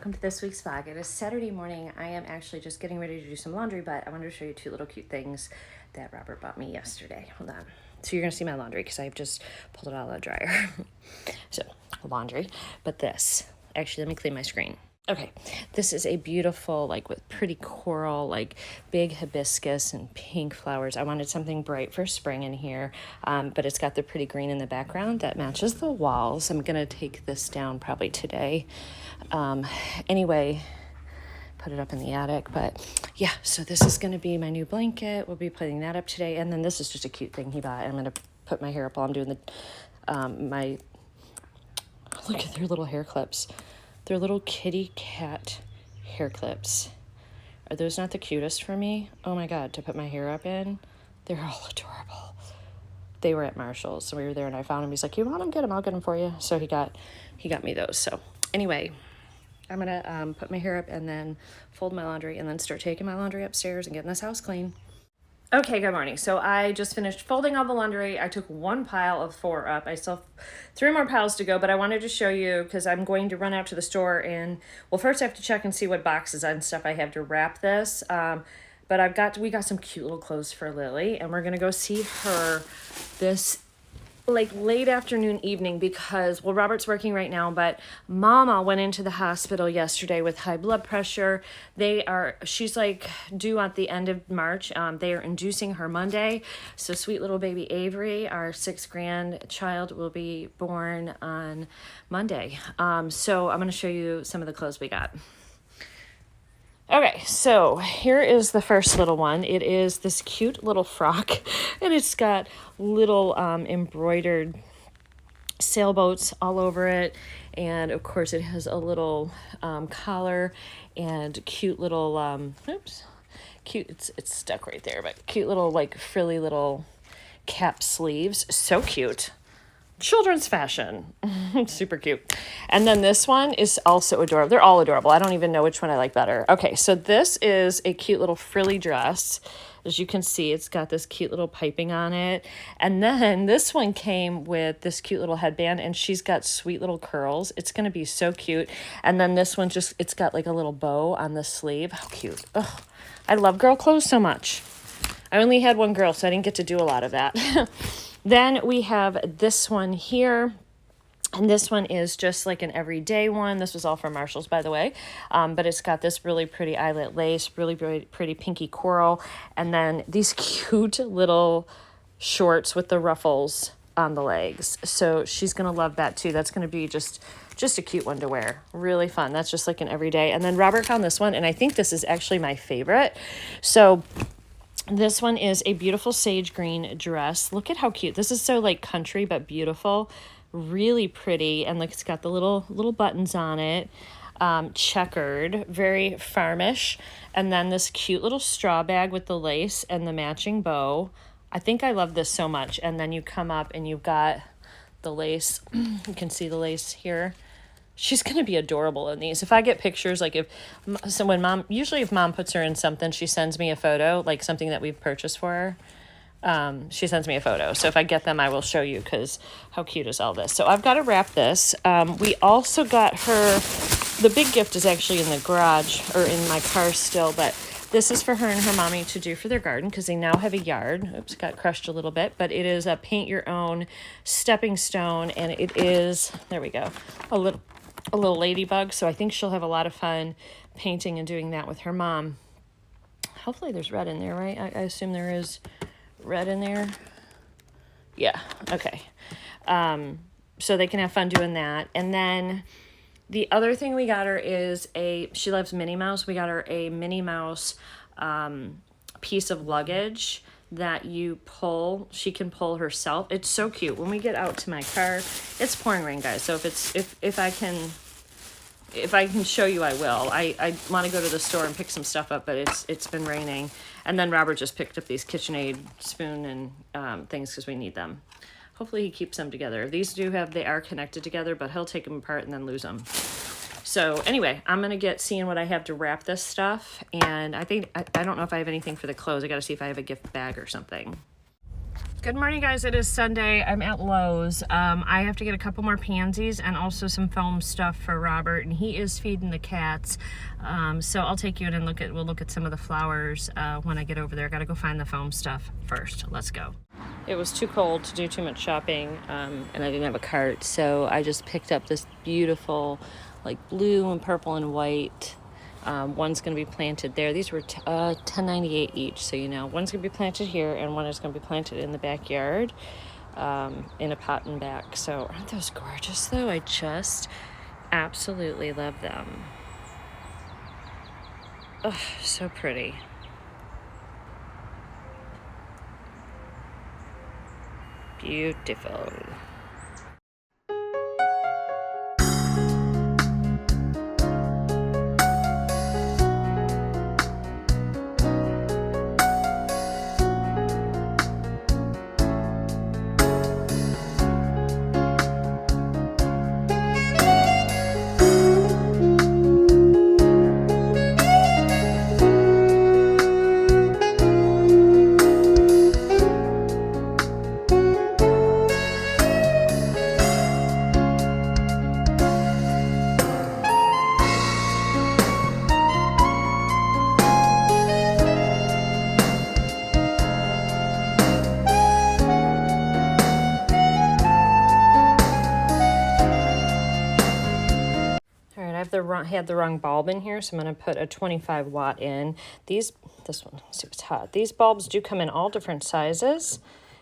welcome to this week's vlog. It is Saturday morning. I am actually just getting ready to do some laundry, but I wanted to show you two little cute things that Robert bought me yesterday. Hold on. So you're gonna see my laundry because I've just pulled it out of the dryer. So laundry, but this, actually let me clean my screen. Okay, this is a beautiful, like with pretty coral, like big hibiscus and pink flowers. I wanted something bright for spring in here, but it's got the pretty green in the background that matches the walls. I'm gonna take this down probably today. Anyway, put it up in the attic, but yeah, so this is gonna be my new blanket. We'll be putting that up today. And then this is just a cute thing he bought. I'm gonna put my hair up while I'm doing the, look at their little hair clips. They're little kitty cat hair clips. Are those not the cutest for me? Oh my God, to put my hair up in. They're all adorable. They were at Marshall's, so we were there and I found them. He's like, you want them? Get them, I'll get them for you. So he got me those. So anyway, I'm gonna put my hair up and then fold my laundry and then start taking my laundry upstairs and getting this house clean. Okay, good morning. So I just finished folding all the laundry. I took one pile of 4 up. I still have 3 more piles to go, but I wanted to show you because I'm going to run out to the store and, well, first I have to check and see what boxes and stuff I have to wrap this. But we got some cute little clothes for Lily, and we're gonna go see her this like late afternoon evening because, well, Robert's working right now, but Mama went into the hospital yesterday with high blood pressure. She's like due at the end of March. They are inducing her Monday. So sweet little baby Avery, our 6th grandchild, will be born on Monday. So I'm going to show you some of the clothes we got. Okay, so here is the first little one. It is this cute little frock, and it's got little embroidered sailboats all over it, and of course it has a little collar and cute little, it's stuck right there, but cute little like frilly little cap sleeves. So cute. Children's fashion. Super cute. And then this one is also adorable. They're all adorable. I don't even know which one I like better. Okay, so this is a cute little frilly dress. As you can see, it's got this cute little piping on it. And then this one came with this cute little headband, and she's got sweet little curls. It's going to be so cute. And then this one it's got like a little bow on the sleeve. How cute. Ugh, I love girl clothes so much. I only had one girl, so I didn't get to do a lot of that. Then we have this one here, and this one is just like an everyday one. This was all from Marshall's, by the way, but it's got this really pretty eyelet lace, really pretty pinky coral, and then these cute little shorts with the ruffles on the legs. So she's gonna love that too. That's gonna be just a cute one to wear. Really fun. That's just like an everyday. And then Robert found this one, and I think this is actually my favorite. So this one is a beautiful sage green dress. Look at how cute. This is so like country, but beautiful. Really pretty. And like it's got the little buttons on it. Checkered, very farmish. And then this cute little straw bag with the lace and the matching bow. I think I love this so much. And then you come up and you've got the lace. You can see the lace here. She's going to be adorable in these. If I get pictures, like usually if mom puts her in something, she sends me a photo, like something that we've purchased for her. She sends me a photo. So if I get them, I will show you because how cute is all this? So I've got to wrap this. We also got her, the big gift is actually in the garage or in my car still, but this is for her and her mommy to do for their garden because they now have a yard. Oops, got crushed a little bit, but it is a paint your own stepping stone, and it is, there we go, a little ladybug. So I think she'll have a lot of fun painting and doing that with her mom. Hopefully there's red in there, right? I assume there is red in there. Yeah, okay. So they can have fun doing that. And then the other thing we got her is she loves Minnie Mouse. We got her a Minnie Mouse piece of luggage that she can pull herself. It's so cute. When we get out to my car, it's pouring rain, guys. So if I can show you, I will. I want to go to the store and pick some stuff up, but it's been raining. And then Robert just picked up these KitchenAid spoon and things because we need them. Hopefully he keeps them together. These they are connected together, but he'll take them apart and then lose them. So anyway, I'm going to seeing what I have to wrap this stuff. And I think, I don't know if I have anything for the clothes. I got to see if I have a gift bag or something. Good morning, guys. It is Sunday. I'm at Lowe's. I have to get a couple more pansies and also some foam stuff for Robert, and he is feeding the cats. So I'll take you in and we'll look at some of the flowers when I get over there. I gotta go find the foam stuff first. Let's go. It was too cold to do too much shopping, and I didn't have a cart, so I just picked up this beautiful, like blue and purple and white. One's going to be planted there. These were $10.98 each, so you know, one's going to be planted here and one is going to be planted in the backyard in a pot and back. So aren't those gorgeous though? I just absolutely love them. Oh, so pretty. Beautiful. Had the wrong bulb in here, so I'm going to put a 25 watt in. This one, let's see what's hot. These bulbs do come in all different sizes,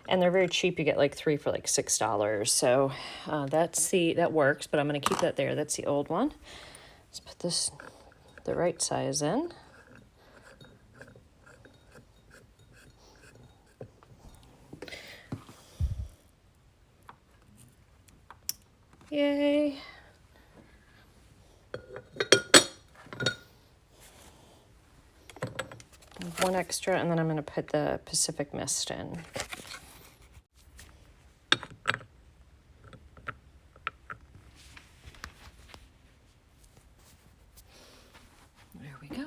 and they're very cheap. You get like 3 for like $6. So that works, but I'm going to keep that there. That's the old one. Let's put this the right size in. Yay. One extra, and then I'm going to put the Pacific Mist in. There we go.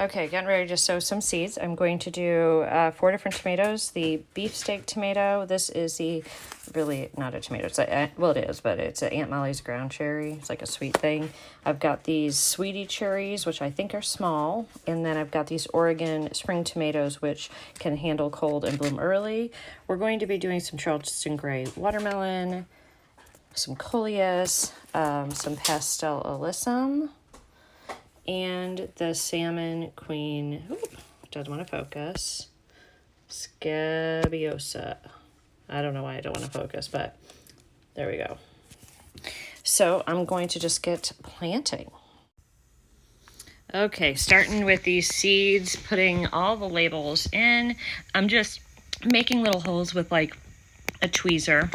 Okay, getting ready to sow some seeds. I'm going to do 4 different tomatoes. The beefsteak tomato. This is the, really not a tomato. It's well, it is, but it's Aunt Molly's ground cherry. It's like a sweet thing. I've got these sweetie cherries, which I think are small. And then I've got these Oregon spring tomatoes, which can handle cold and bloom early. We're going to be doing some Charleston Gray watermelon, some coleus, some pastel alyssum, and the salmon queen, doesn't want to focus, scabiosa. I don't know why I don't want to focus, but there we go. So I'm going to just get planting. Okay, starting with these seeds, putting all the labels in. I'm just making little holes with like a tweezer.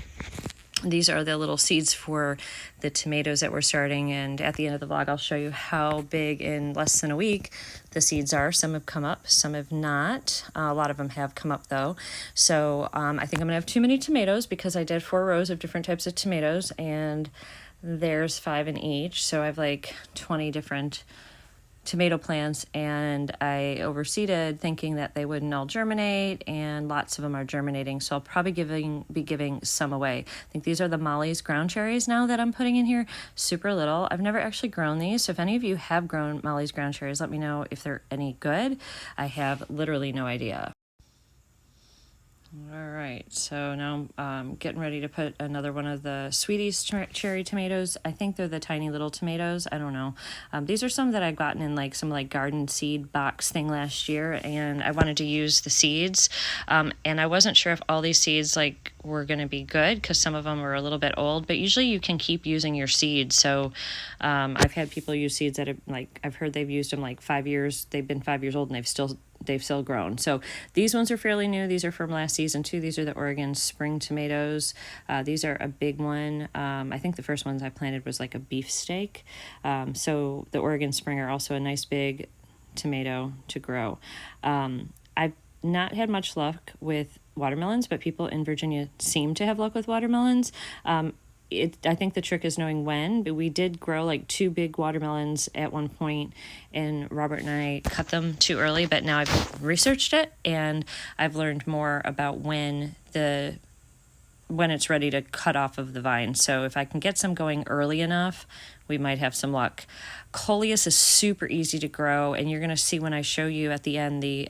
These are the little seeds for the tomatoes that we're starting, and at the end of the vlog I'll show you how big in less than a week the seeds are. Some have come up, some have not. A lot of them have come up though. So I think I'm gonna have too many tomatoes because I did 4 rows of different types of tomatoes, and there's 5 in each, so I have like 20 different tomato plants, and I overseeded thinking that they wouldn't all germinate, and lots of them are germinating, so I'll probably be giving some away. I think these are the Molly's ground cherries now that I'm putting in here. Super little. I've never actually grown these, so if any of you have grown Molly's ground cherries, let me know if they're any good. I have literally no idea. All right, so now I'm getting ready to put another one of the Sweeties cherry tomatoes. I think they're the tiny little tomatoes. I don't know. These are some that I've gotten in like some like garden seed box thing last year, and I wanted to use the seeds. And I wasn't sure if all these seeds like were going to be good because some of them were a little bit old, but usually you can keep using your seeds. So I've had people use seeds that have, like, I've heard they've used them like 5 years. They've been 5 years old and they've still grown. So these ones are fairly new. These are from last season too. These are the Oregon spring tomatoes. These are a big one. I think the first ones I planted was like a beefsteak. So the Oregon spring are also a nice big tomato to grow. I've not had much luck with watermelons, but people in Virginia seem to have luck with watermelons. I think the trick is knowing when, but we did grow like 2 big watermelons at one point, and Robert and I cut them too early, but now I've researched it and I've learned more about when it's ready to cut off of the vine. So if I can get some going early enough, we might have some luck. Coleus is super easy to grow, and you're going to see when I show you at the end the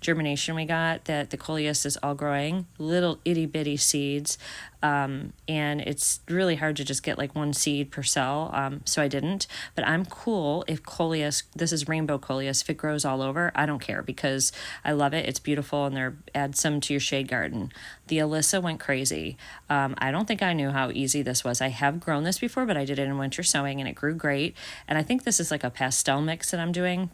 germination we got, that the Coleus is all growing, little itty bitty seeds, and it's really hard to just get like 1 seed per cell, so I didn't. But I'm cool if Coleus, this is rainbow Coleus, if it grows all over, I don't care because I love it. It's beautiful, and add some to your shade garden. The Alyssa went crazy. I don't think I knew how easy this was. I have grown this before, but I did it in winter sowing and it grew great. And I think this is like a pastel mix that I'm doing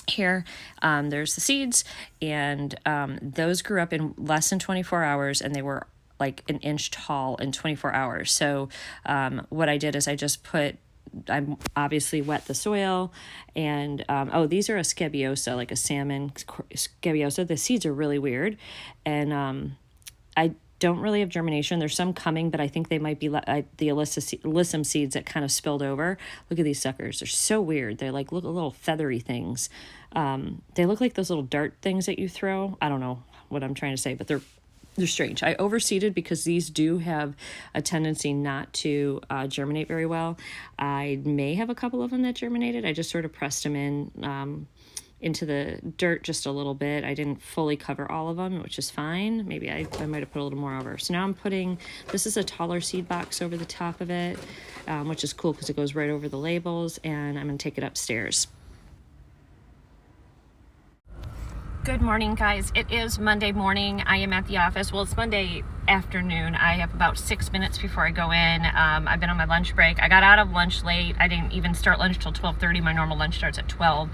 here. There's the seeds, and those grew up in less than 24 hours, and they were like 1 inch tall in 24 hours. So what I did is I obviously wet the soil, and these are a scabiosa, like a salmon scabiosa. The seeds are really weird, and I don't really have germination. There's some coming, but I think they might be the alyssum seeds that kind of spilled over. Look at these suckers. They're so weird. They're like little feathery things. They look like those little dart things that you throw. I don't know what I'm trying to say, but they're strange. I overseeded because these do have a tendency not to germinate very well. I may have a couple of them that germinated. I just sort of pressed them into the dirt just a little bit. I didn't fully cover all of them, which is fine. Maybe I might have put a little more over. So now I'm putting, this is a taller seed box over the top of it, which is cool because it goes right over the labels, and I'm gonna take it upstairs. Good morning, guys. It is Monday morning. I am at the office. Well, it's Monday afternoon. I have about 6 minutes before I go in. I've been on my lunch break. I got out of lunch late. I didn't even start lunch till 12:30. My normal lunch starts at 12.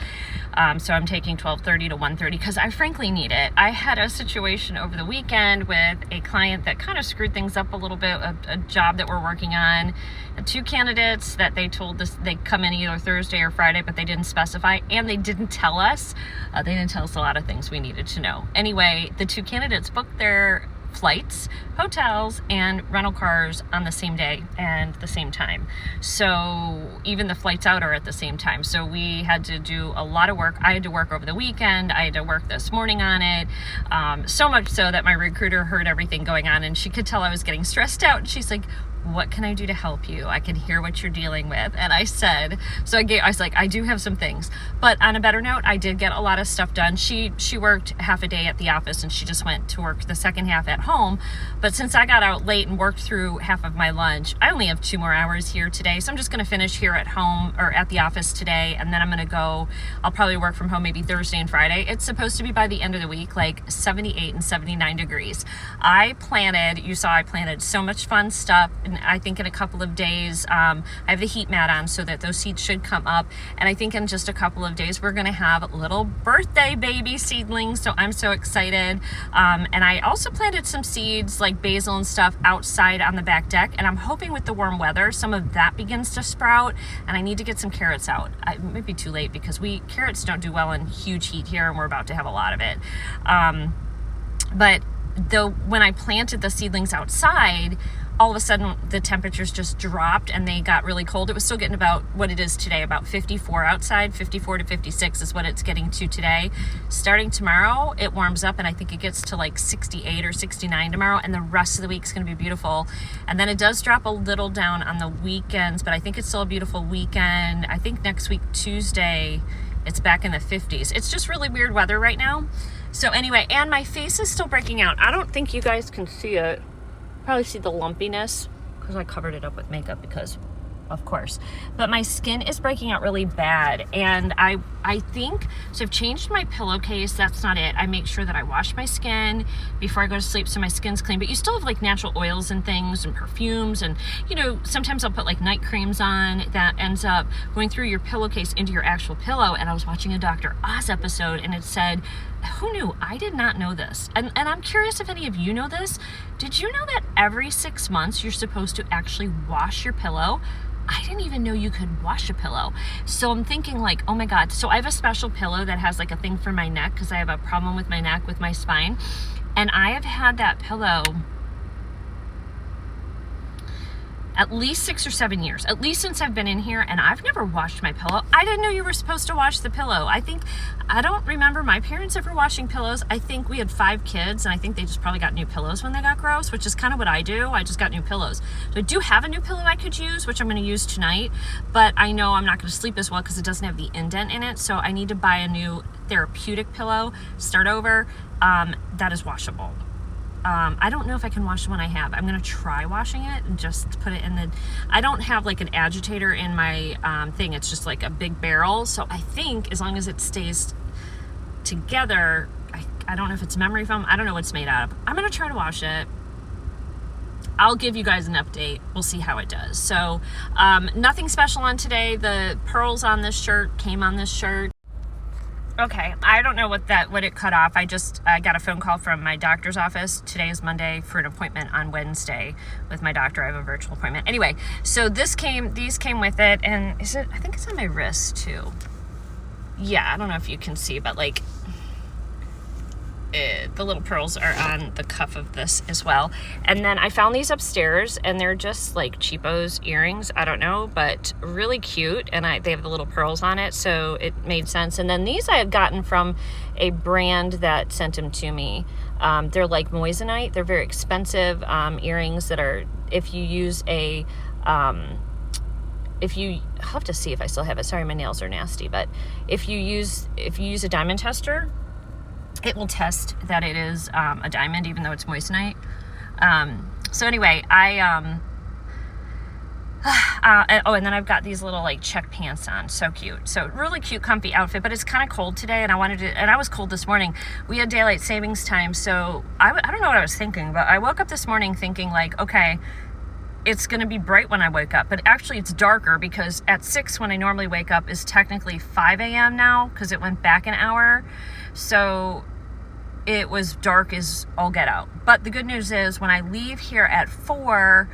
So I'm taking 12:30 to 1:30 because I frankly need it. I had a situation over the weekend with a client that kind of screwed things up a little bit, a job that we're working on. 2 candidates that they told us they come in either Thursday or Friday, but they didn't specify, and they didn't tell us. They didn't tell us a lot of things we needed to know. Anyway, the 2 candidates booked their flights, hotels, and rental cars on the same day and the same time. So even the flights out are at the same time. So we had to do a lot of work. I had to work over the weekend. I had to work this morning on it. So much so that my recruiter heard everything going on, and she could tell I was getting stressed out. And she's like, what can I do to help you? I can hear what you're dealing with. And I said, I was like, I do have some things. But on a better note, I did get a lot of stuff done. She worked half a day at the office, and she just went to work the second half at home. But since I got out late and worked through half of my lunch, I only have 2 more hours here today. So I'm just going to finish here at home or at the office today. And then I'm going to go, I'll probably work from home maybe Thursday and Friday. It's supposed to be by the end of the week, like 78 and 79 degrees. I planted so much fun stuff and I think in a couple of days, I have the heat mat on so that those seeds should come up. And I think in just a couple of days, we're going to have little birthday baby seedlings. So I'm so excited. And I also planted some seeds like basil and stuff outside on the back deck. And I'm hoping with the warm weather, some of that begins to sprout. And I need to get some carrots out. It might be too late because carrots don't do well in huge heat here, and we're about to have a lot of it. But when I planted the seedlings outside, all of a sudden the temperatures just dropped and they got really cold. It was still getting about what it is today, about 54 outside. 54 to 56 is what it's getting to today. Starting tomorrow, it warms up, and I think it gets to like 68 or 69 tomorrow, and the rest of the week's going to be beautiful. And then it does drop a little down on the weekends, but I think it's still a beautiful weekend. I think next week, Tuesday, it's back in the 50s. It's just really weird weather right now. So anyway, and my face is still breaking out. I don't think you guys can see it. Probably see the lumpiness because I covered it up with makeup because of course, but my skin is breaking out really bad. And I think, so I've changed my pillowcase. That's not it. I make sure that I wash my skin before I go to sleep so my skin's clean, but you still have like natural oils and things and perfumes. And, you know, sometimes I'll put like night creams on that ends up going through your pillowcase into your actual pillow. And I was watching a Dr. Oz episode and it said, who knew? I did not know this. And I'm curious if any of you know this. Did you know that every 6 months you're supposed to actually wash your pillow? I didn't even know you could wash a pillow. So I'm thinking like, oh my God. So I have a special pillow that has like a thing for my neck because I have a problem with my neck, with my spine. And I have had that pillow at least 6 or 7 years, at least since I've been in here, and I've never washed my pillow. I didn't know you were supposed to wash the pillow. I don't remember my parents ever washing pillows. I think we had 5 kids, and I think they just probably got new pillows when they got gross, which is kind of what I do. I just got new pillows. So I do have a new pillow I could use, which I'm going to use tonight, but I know I'm not going to sleep as well because it doesn't have the indent in it, so I need to buy a new therapeutic pillow, start over, that is washable. I don't know if I can wash the one I have. I'm going to try washing it and just put it in the... I don't have like an agitator in my thing. It's just like a big barrel. So I think as long as it stays together, I don't know if it's memory foam. I don't know what it's made out of. I'm going to try to wash it. I'll give you guys an update. We'll see how it does. So nothing special on today. The pearls on this shirt came on this shirt. Okay, I don't know what it cut off. I got a phone call from my doctor's office. Today is Monday for an appointment on Wednesday with my doctor. I have a virtual appointment. Anyway, so these came with it, and I think it's on my wrist too. Yeah, I don't know if you can see, but like the little pearls are on the cuff of this as well. And then I found these upstairs, and they're just like cheapos earrings. I don't know, but really cute. And they have the little pearls on it, so it made sense. And then these I had gotten from a brand that sent them to me. They're like moissanite. They're very expensive earrings that are, if you use I'll have to see if I still have it. Sorry, my nails are nasty. But if you use a diamond tester, it will test that it is a diamond, even though it's moissanite. So anyway, and then I've got these little like check pants on. So cute. So really cute, comfy outfit, but it's kind of cold today, and I was cold this morning. We had daylight savings time, so I don't know what I was thinking, but I woke up this morning thinking like, okay, it's going to be bright when I wake up, but actually it's darker because at 6 when I normally wake up is technically 5 a.m. now because it went back an hour. So it was dark as all get out. But the good news is when I leave here at 4,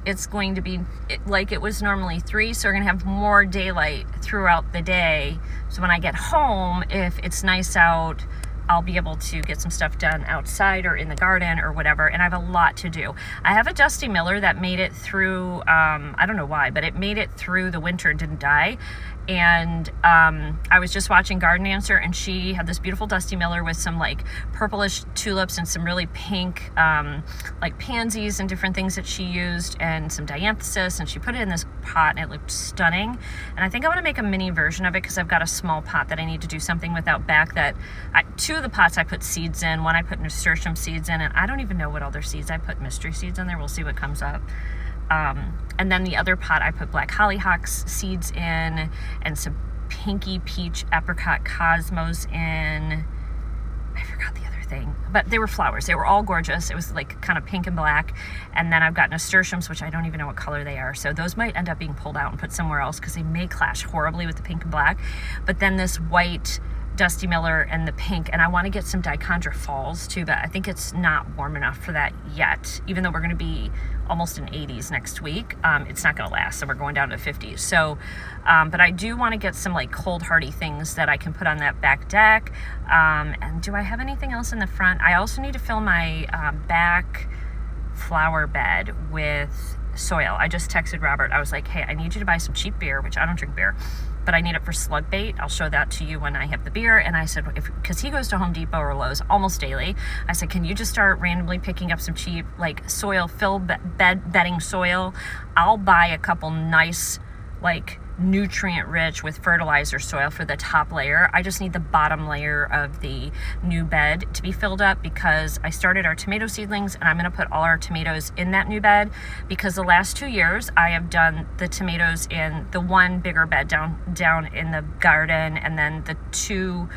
it's going to be like it was normally 3. So we're going to have more daylight throughout the day. So when I get home, if it's nice out, I'll be able to get some stuff done outside or in the garden or whatever. And I have a lot to do. I have a Dusty Miller that made it through, I don't know why, but it made it through the winter and didn't die. And I was just watching Garden Answer, and she had this beautiful Dusty Miller with some like purplish tulips and some really pink like pansies and different things that she used, and some dianthus, and she put it in this pot, and it looked stunning. And I think I want to make a mini version of it because I've got a small pot that I need to do something with out back. Two of the pots I put seeds in. One I put nasturtium seeds in, and I don't even know what other seeds I put. Mystery seeds in there. We'll see what comes up. And then the other pot I put black hollyhocks seeds in, and some pinky peach apricot cosmos in. I forgot the other thing. but they were flowers. They were all gorgeous. It was like kind of pink and black. And then I've got nasturtiums, which I don't even know what color they are. So those might end up being pulled out and put somewhere else because they may clash horribly with the pink and black. But then this white Dusty Miller and the pink, and I want to get some Dichondra Falls too, but I think it's not warm enough for that yet. Even though we're going to be almost in 80s next week, it's not going to last, so we're going down to 50s. So, but I do want to get some like cold hardy things that I can put on that back deck. And do I have anything else in the front? I also need to fill my back flower bed with soil. I just texted Robert. I was like, hey, I need you to buy some cheap beer, which I don't drink beer, but I need it for slug bait. I'll show that to you when I have the beer. And I said, because he goes to Home Depot or Lowe's almost daily, I said, can you just start randomly picking up some cheap like soil, fill bedding soil? I'll buy a couple nice like nutrient rich with fertilizer soil for the top layer. I just need the bottom layer of the new bed to be filled up because I started our tomato seedlings and I'm going to put all our tomatoes in that new bed because the last 2 years I have done the tomatoes in the one bigger bed down in the garden and then the 2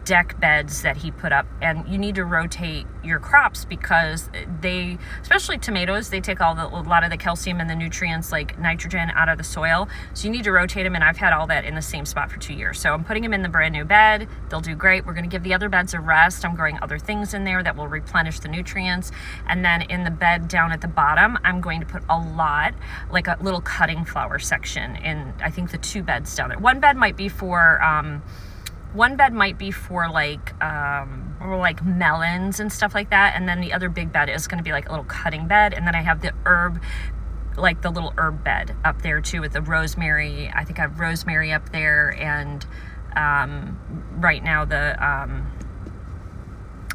deck beds that he put up. And you need to rotate your crops because they, especially tomatoes, they take a lot of the calcium and the nutrients like nitrogen out of the soil. So you need to rotate them, and I've had all that in the same spot for 2 years. So I'm putting them in the brand new bed. They'll do great. We're going to give the other beds a rest. I'm growing other things in there that will replenish the nutrients. And then in the bed down at the bottom, I'm going to put a lot, like a little cutting flower section in, I think, the 2 beds down there. One bed might be for like melons and stuff like that, and then the other big bed is going to be like a little cutting bed, and then I have the herb, like the little herb bed up there too with the rosemary. I think I have rosemary up there, and right now the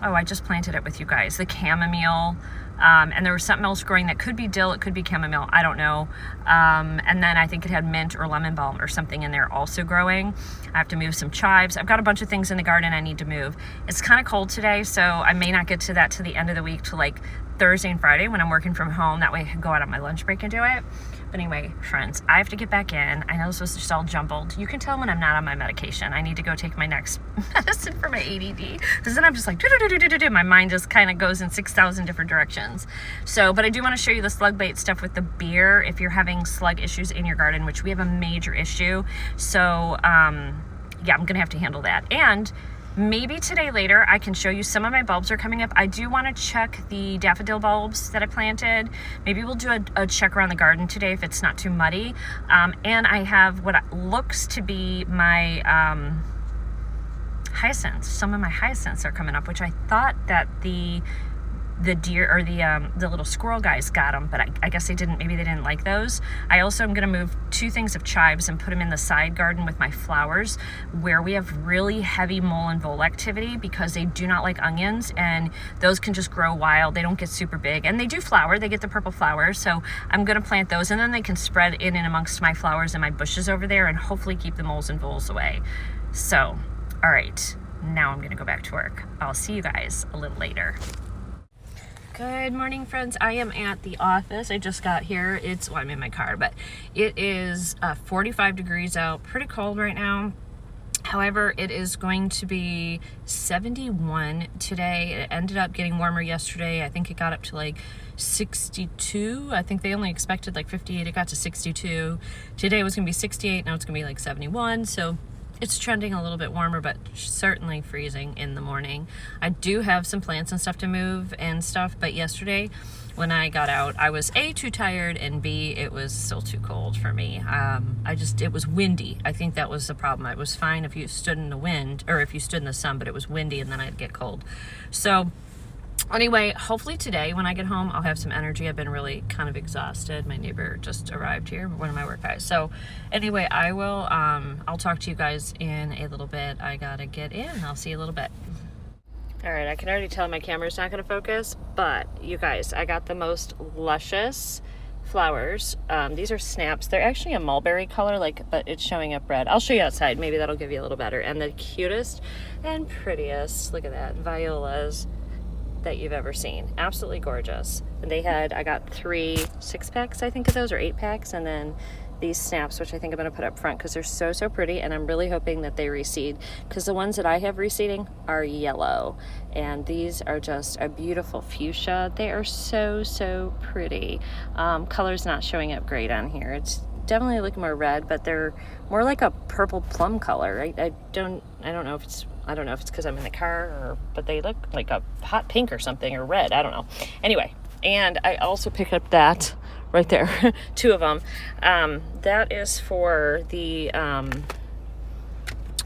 I just planted it with you guys, the chamomile. And there was something else growing that could be dill, it could be chamomile, I don't know. And then I think it had mint or lemon balm or something in there also growing. I have to move some chives. I've got a bunch of things in the garden I need to move. It's kind of cold today, so I may not get to that to the end of the week, to like Thursday and Friday when I'm working from home. That way I can go out on my lunch break and do it. But anyway, friends, I have to get back in. I know this was just all jumbled. You can tell when I'm not on my medication. I need to go take my next medicine for my ADD. Because then I'm just like, my mind just kind of goes in 6,000 different directions. So, but I do want to show you the slug bait stuff with the beer if you're having slug issues in your garden, which we have a major issue. So, yeah, I'm going to have to handle that. And maybe today later I can show you some of my bulbs are coming up. I do want to check the daffodil bulbs that I planted. Maybe we'll do a check around the garden today if it's not too muddy. And I have what looks to be my hyacinths. Some of my hyacinths are coming up, which I thought that the deer or the little squirrel guys got them, but I guess they didn't. Maybe they didn't like those. I also am going to move 2 things of chives and put them in the side garden with my flowers where we have really heavy mole and vole activity because they do not like onions, and those can just grow wild. They don't get super big, and they do flower. They get the purple flowers, so I'm going to plant those, and then they can spread in and amongst my flowers and my bushes over there and hopefully keep the moles and voles away. So, all right, now I'm going to go back to work. I'll see you guys a little later. Good morning, friends. I am at the office. I just got here. I'm in my car, but it is 45 degrees out. Pretty cold right now. However, it is going to be 71 today. It ended up getting warmer yesterday. I think it got up to like 62. I think they only expected like 58. It got to 62. Today was going to be 68. Now it's going to be like 71. So it's trending a little bit warmer, but certainly freezing in the morning. I do have some plants and stuff to move and stuff, but yesterday when I got out, I was A, too tired, and B, it was still too cold for me. It was windy. I think that was the problem. It was fine if you stood in the wind, or if you stood in the sun, but it was windy and then I'd get cold. So anyway, hopefully today when I get home, I'll have some energy. I've been really kind of exhausted. My neighbor just arrived here, one of my work guys. So anyway, I'll talk to you guys in a little bit. I gotta get in. I'll see you a little bit. All right, I can already tell my camera's not gonna focus, but you guys, I got the most luscious flowers. These are snaps. They're actually a mulberry color, but it's showing up red. I'll show you outside. Maybe that'll give you a little better. And the cutest and prettiest, look at that, violas that you've ever seen. Absolutely gorgeous. And I got 3 6-packs, I think, of those, or 8 packs, and then these snaps, which I think I'm going to put up front because they're so, so pretty, and I'm really hoping that they reseed, because the ones that I have reseeding are yellow, and these are just a beautiful fuchsia. They are so, so pretty. Color's not showing up great on here. It's definitely looking more red, but they're more like a purple plum color. I don't know if it's because I'm in the car, but they look like a hot pink or something, or red. I don't know. Anyway, and I also picked up that right there, 2 of them. That is for the,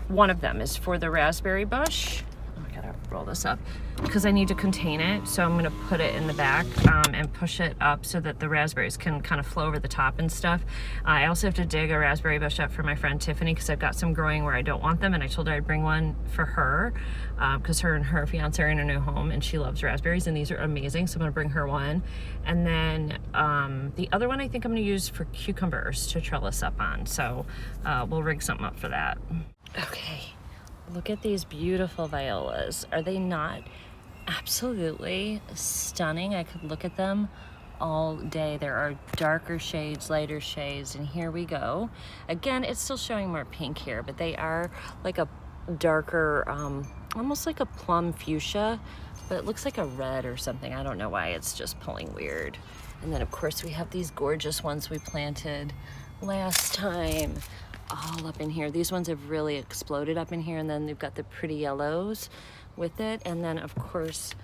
one of them is for the raspberry bush. Oh, I gotta roll this up because I need to contain it. So I'm gonna put it in the back and push it up so that the raspberries can kind of flow over the top and stuff. I also have to dig a raspberry bush up for my friend Tiffany because I've got some growing where I don't want them, and I told her I'd bring one for her because her and her fiance are in a new home and she loves raspberries, and these are amazing, so I'm gonna bring her one. And then the other one I think I'm gonna use for cucumbers to trellis up on, so we'll rig something up for that. Okay, look at these beautiful violas. Are they not absolutely stunning? I could look at them all day. There are darker shades, lighter shades, and here we go. Again, it's still showing more pink here, but they are like a darker, almost like a plum fuchsia, but it looks like a red or something. I don't know why, it's just pulling weird. And then of course we have these gorgeous ones we planted last time, all up in here. These ones have really exploded up in here, and then they've got the pretty yellows with it. And then of course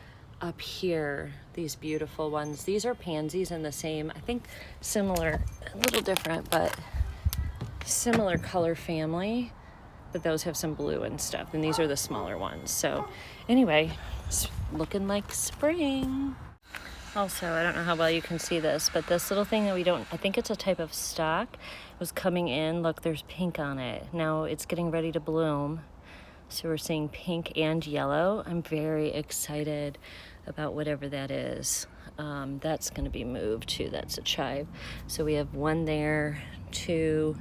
up here, these beautiful ones. These are pansies in the same, I think similar, a little different, but similar color family, but those have some blue and stuff, and these are the smaller ones. So anyway, it's looking like spring. Also, I don't know how well you can see this, but this little thing that I think it's a type of stock, was coming in. Look, there's pink on it. Now it's getting ready to bloom. So we're seeing pink and yellow. I'm very excited about whatever that is. That's gonna be moved too. That's a chive. So we have 1 there, 2,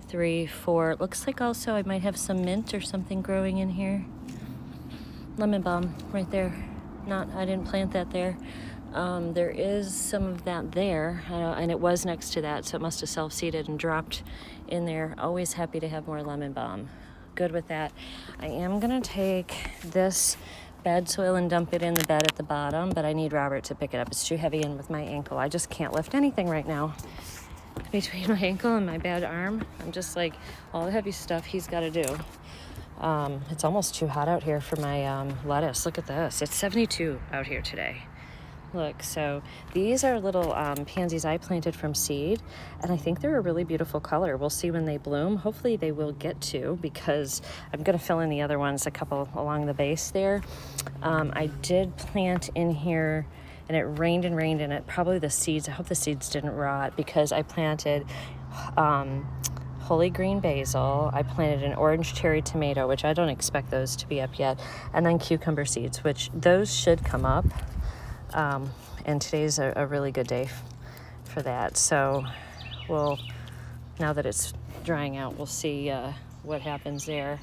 3, 4. It looks like also I might have some mint or something growing in here. Lemon balm right there. I didn't plant that there. There is some of that there, and it was next to that, so it must have self-seeded and dropped in there. Always happy to have more lemon balm. Good with that. I am gonna take this bed soil and dump it in the bed at the bottom, but I need Robert to pick it up. It's too heavy in with my ankle. I just can't lift anything right now. Between my ankle and my bad arm, I'm just like, all the heavy stuff he's got to do. It's almost too hot out here for my lettuce. Look at this. It's 72 out here today. Look, so these are little pansies I planted from seed, and I think they're a really beautiful color. We'll see when they bloom. Hopefully they will get to, because I'm going to fill in the other ones, a couple along the base there. I did plant in here, and it rained and rained, and probably the seeds, I hope the seeds didn't rot, because I planted holy green basil. I planted an orange cherry tomato, which I don't expect those to be up yet, and then cucumber seeds, which those should come up. And today's a really good day for that. So now that it's drying out, we'll see what happens there.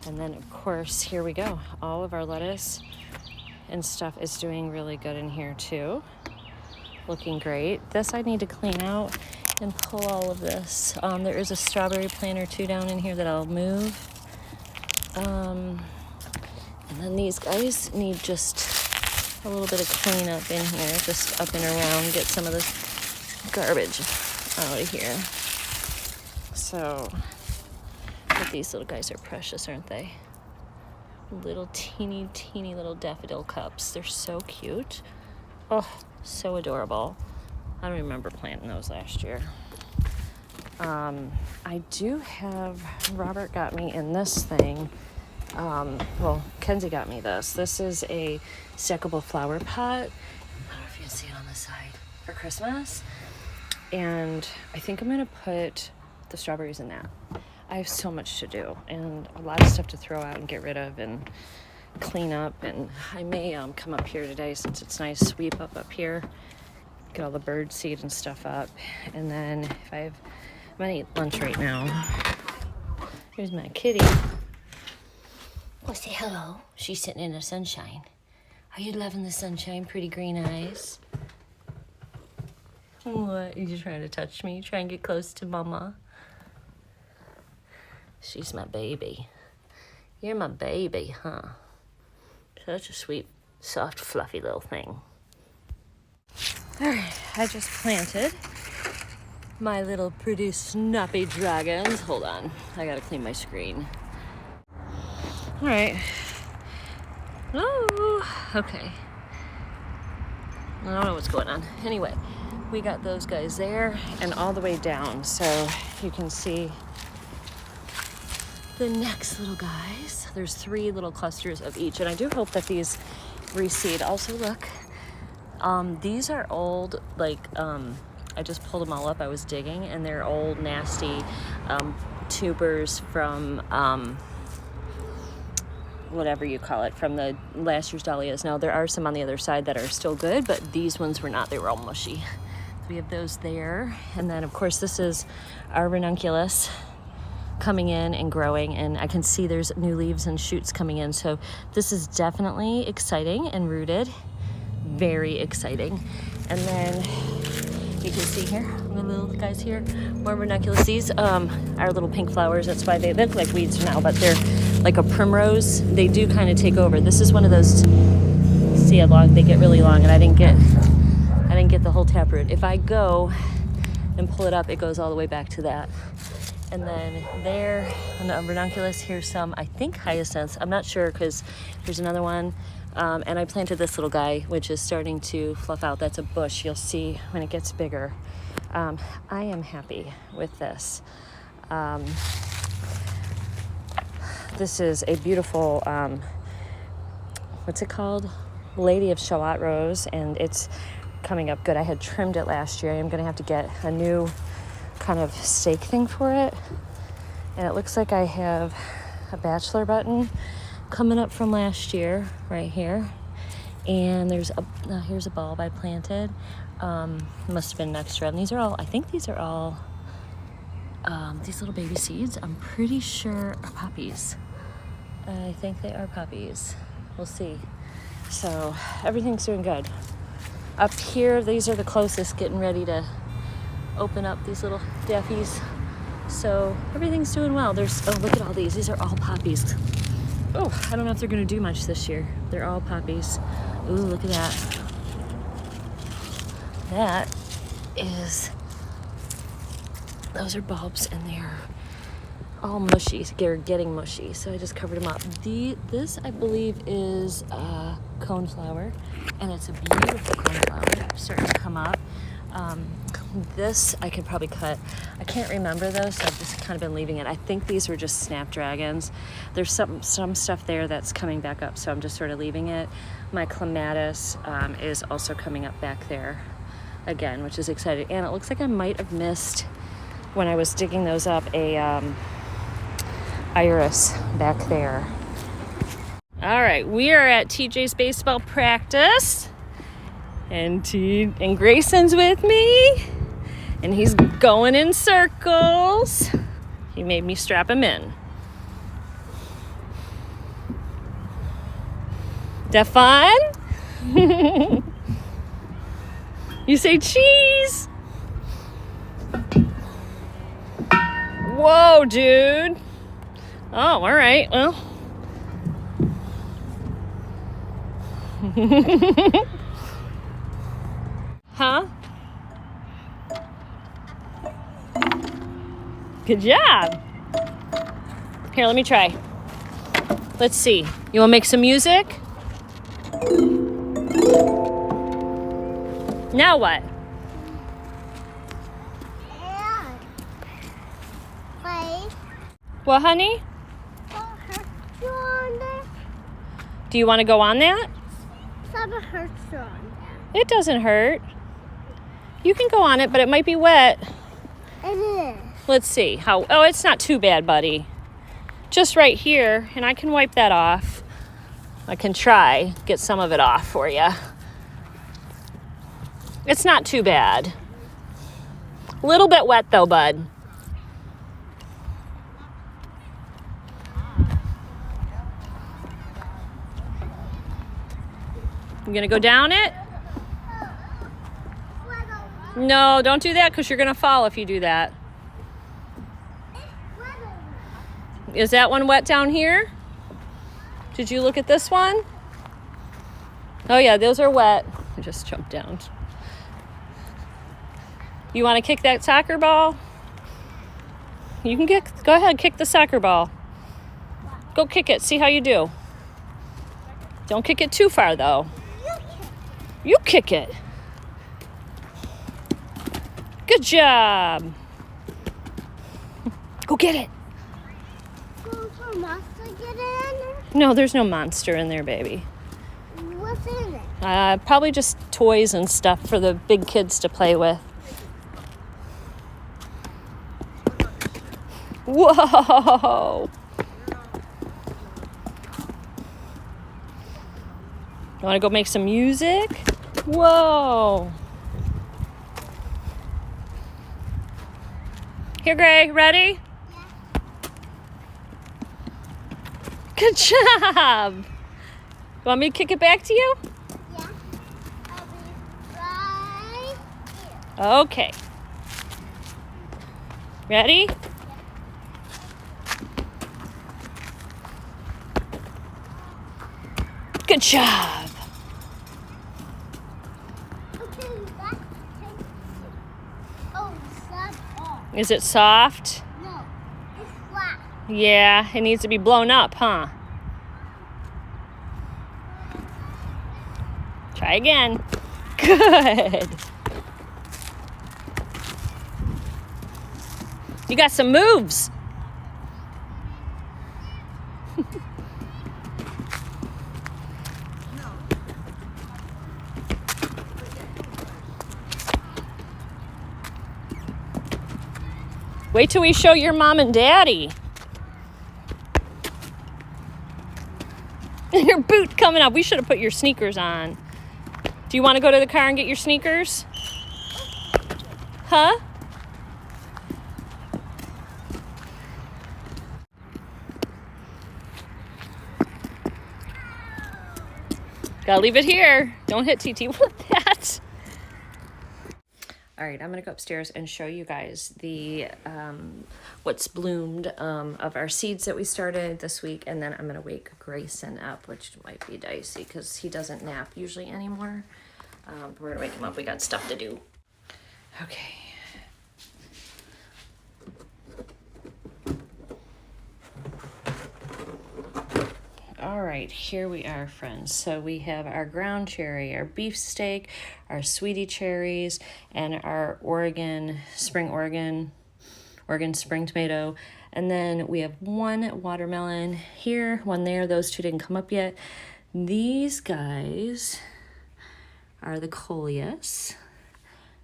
And then of course, here we go. All of our lettuce and stuff is doing really good in here too. Looking great. This I need to clean out and pull all of this. There is a strawberry plant or 2 down in here that I'll move. And then these guys need just a little bit of cleanup in here, just up and around, get some of this garbage out of here. So, but these little guys are precious, aren't they? Little teeny little daffodil cups. They're so cute. Oh, so adorable. I don't remember planting those last year. I do have, Robert got me in this thing. Kenzie got me this. This is a stackable flower pot. I don't know if you can see it on the side, for Christmas. And I think I'm going to put the strawberries in that. I have so much to do and a lot of stuff to throw out and get rid of and clean up. And I may come up here today, since it's nice, sweep up here, get all the bird seed and stuff up. And then if I'm going to eat lunch right now. Here's my kitty. Oh, say hello. She's sitting in the sunshine. Are you loving the sunshine? Pretty green eyes. What? You trying to touch me? Trying to get close to Mama? She's my baby. You're my baby, huh? Such a sweet, soft, fluffy little thing. All right, I just planted my little pretty snappy dragons. Hold on, I gotta clean my screen. All right. Oh, okay. I don't know what's going on. Anyway, we got those guys there and all the way down, so you can see the next little guys. There's 3 little clusters of each, and I do hope that these reseed. Also, look, these are old, like, I just pulled them all up. I was digging, and they're old, nasty tubers from whatever you call it, from the last year's dahlias. Now, there are some on the other side that are still good, but these ones were not. They were all mushy. So we have those there, and then, of course, this is our ranunculus coming in and growing, and I can see there's new leaves and shoots coming in, so this is definitely exciting and rooted. Very exciting. And then you can see here, my little guys here, more ranunculus. These are little pink flowers. That's why they look like weeds now, but they're like a primrose. They do kind of take over. This is one of those, see how long they get, really long, and I didn't get the whole taproot. If I go and pull it up, it goes all the way back to that. And then there on the ranunculus, here's some, I think, hyacinths. I'm not sure, because there's another one. And I planted this little guy, which is starting to fluff out. That's a bush. You'll see when it gets bigger. I am happy with this. This is a beautiful, what's it called? Lady of Shallot Rose, and it's coming up good. I had trimmed it last year. I'm going to have to get a new kind of stake thing for it. And it looks like I have a bachelor button coming up from last year right here. And there's a, here's a bulb I planted. Must have been an extra. And these are all, I think these are all, these little baby seeds, I'm pretty sure are poppies. I think they are poppies. We'll see. So everything's doing good. Up here, these are the closest, getting ready to open up, these little daffies. So everything's doing well. There's, oh, look at all these. These are all poppies. Oh, I don't know if they're going to do much this year. They're all poppies. Ooh, look at that. That is, those are bulbs, and they're all mushy. They're getting mushy, so I just covered them up. This, I believe, is a coneflower, and it's a beautiful coneflower. It's starting to come up. This I could probably cut. I can't remember though, so I've just kind of been leaving it. I think these were just snapdragons. There's some stuff there that's coming back up, so I'm just sort of leaving it. My clematis is also coming up back there again, which is exciting. And it looks like I might have missed, when I was digging those up, a iris back there. All right, we are at TJ's baseball practice, and Grayson's with me, and he's going in circles. He made me strap him in. That fun? You say cheese. Whoa, dude. Oh, all right. Well. Huh? Good job. Here, let me try. Let's see. You want to make some music? Now what? What, honey? Do you want to go on that? Something hurts on that. It doesn't hurt. You can go on it, but it might be wet. It is. Let's see. How? Oh, it's not too bad, buddy. Just right here, and I can wipe that off. I can try, get some of it off for you. It's not too bad. A little bit wet though, bud. You gonna go down it? No, don't do that because you're going to fall if you do that. Is that one wet down here? Did you look at this one? Oh yeah, those are wet. I just jumped down. You want to kick that soccer ball? You can go ahead, kick the soccer ball. Go kick it, see how you do. Don't kick it too far though. You kick it. Good job. Go get it. Monster get in there? No, there's no monster in there, baby. What's in it? Probably just toys and stuff for the big kids to play with. Whoa! You want to go make some music? Whoa! Here, Gray, ready? Yeah. Good job! You want me to kick it back to you? Yeah. I'll be right here. Okay. Ready? Good job. Okay, that's oh, it's off. Is it soft? No, it's flat. Yeah, it needs to be blown up, huh? Try again. Good. You got some moves. Wait till we show your mom and daddy. Your boot coming up. We should have put your sneakers on. Do you want to go to the car and get your sneakers? Huh? Gotta leave it here. Don't hit TT with that. All right, I'm gonna go upstairs and show you guys the what's bloomed of our seeds that we started this week, and then I'm gonna wake Grayson up, which might be dicey because he doesn't nap usually anymore. We're gonna wake him up. We got stuff to do. Okay. All right, here we are, friends. So we have our ground cherry, our beefsteak, our sweetie cherries, and our Oregon spring tomato. And then we have one watermelon here, one there. Those two didn't come up yet. These guys are the coleus.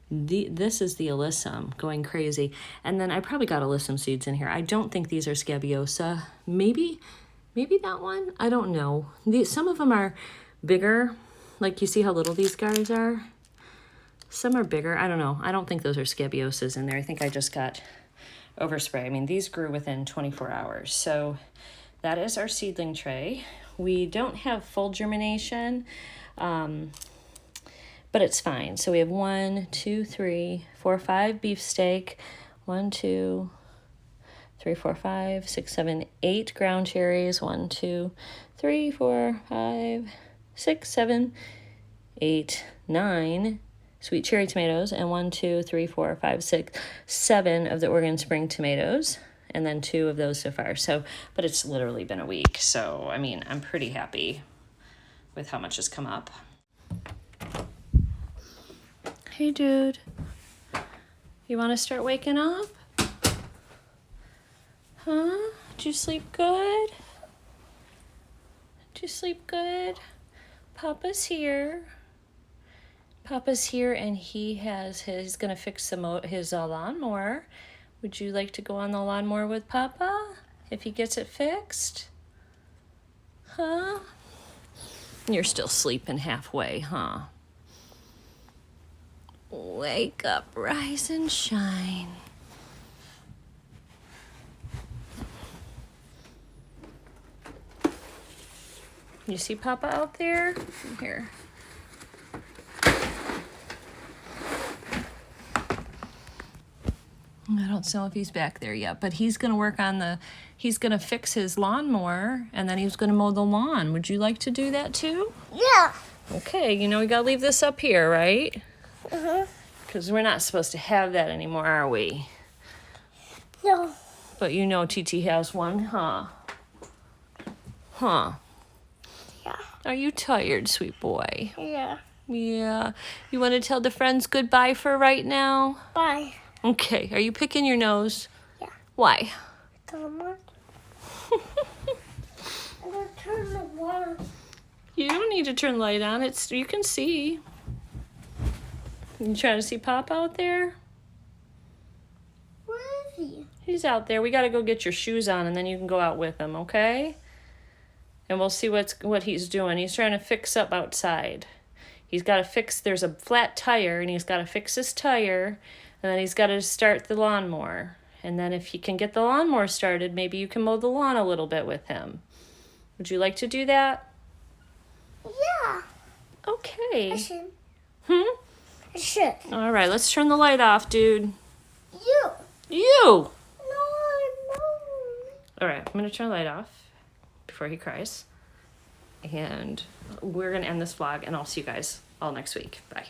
This is the alyssum, going crazy. And then I probably got alyssum seeds in here. I don't think these are scabiosa. Maybe that one? I don't know. Some of them are bigger. Like you see how little these guys are? Some are bigger. I don't know. I don't think those are scabiosas in there. I think I just got overspray. I mean, these grew within 24 hours. So that is our seedling tray. We don't have full germination, but it's fine. So we have 1, 2, 3, 4, 5 beefsteak. 1, 2, 3, 4, 5, 6, 7, 8 ground cherries. 1, 2, 3, 4, 5, 6, 7, 8, 9 sweet cherry tomatoes, and 1, 2, 3, 4, 5, 6, 7 of the Oregon spring tomatoes, and then 2 of those so far. So, but it's literally been a week. So, I mean, I'm pretty happy with how much has come up. Hey, dude. You want to start waking up? Huh? Did you sleep good? Did you sleep good? Papa's here. Papa's here, and he's gonna fix his lawnmower. Would you like to go on the lawnmower with Papa if he gets it fixed? Huh? You're still sleeping halfway, huh? Wake up, rise and shine. You see Papa out there? Here. I don't know if he's back there yet, but he's going to work on he's going to fix his lawnmower, and then he's going to mow the lawn. Would you like to do that too? Yeah. Okay, you know we got to leave this up here, right? Uh-huh. Because we're not supposed to have that anymore, are we? No. But you know TT has one, huh? Huh? Yeah. Are you tired, sweet boy? Yeah. Yeah. You want to tell the friends goodbye for right now? Bye. Okay. Are you picking your nose? Yeah. Why? Come on. I'm gonna turn the water. You don't need to turn the light on. You can see. You trying to see Pop out there? Where is he? He's out there. We got to go get your shoes on, and then you can go out with him, okay? And we'll see what he's doing. He's trying to fix up outside. He's got to fix, there's a flat tire, and he's got to fix his tire, and then he's got to start the lawnmower. And then if he can get the lawnmower started, maybe you can mow the lawn a little bit with him. Would you like to do that? Yeah. Okay. I should. Hmm? I should. All right, let's turn the light off, dude. You. You! No, I'm not. All right, I'm going to turn the light off before he cries. And we're going to end this vlog, and I'll see you guys all next week. Bye.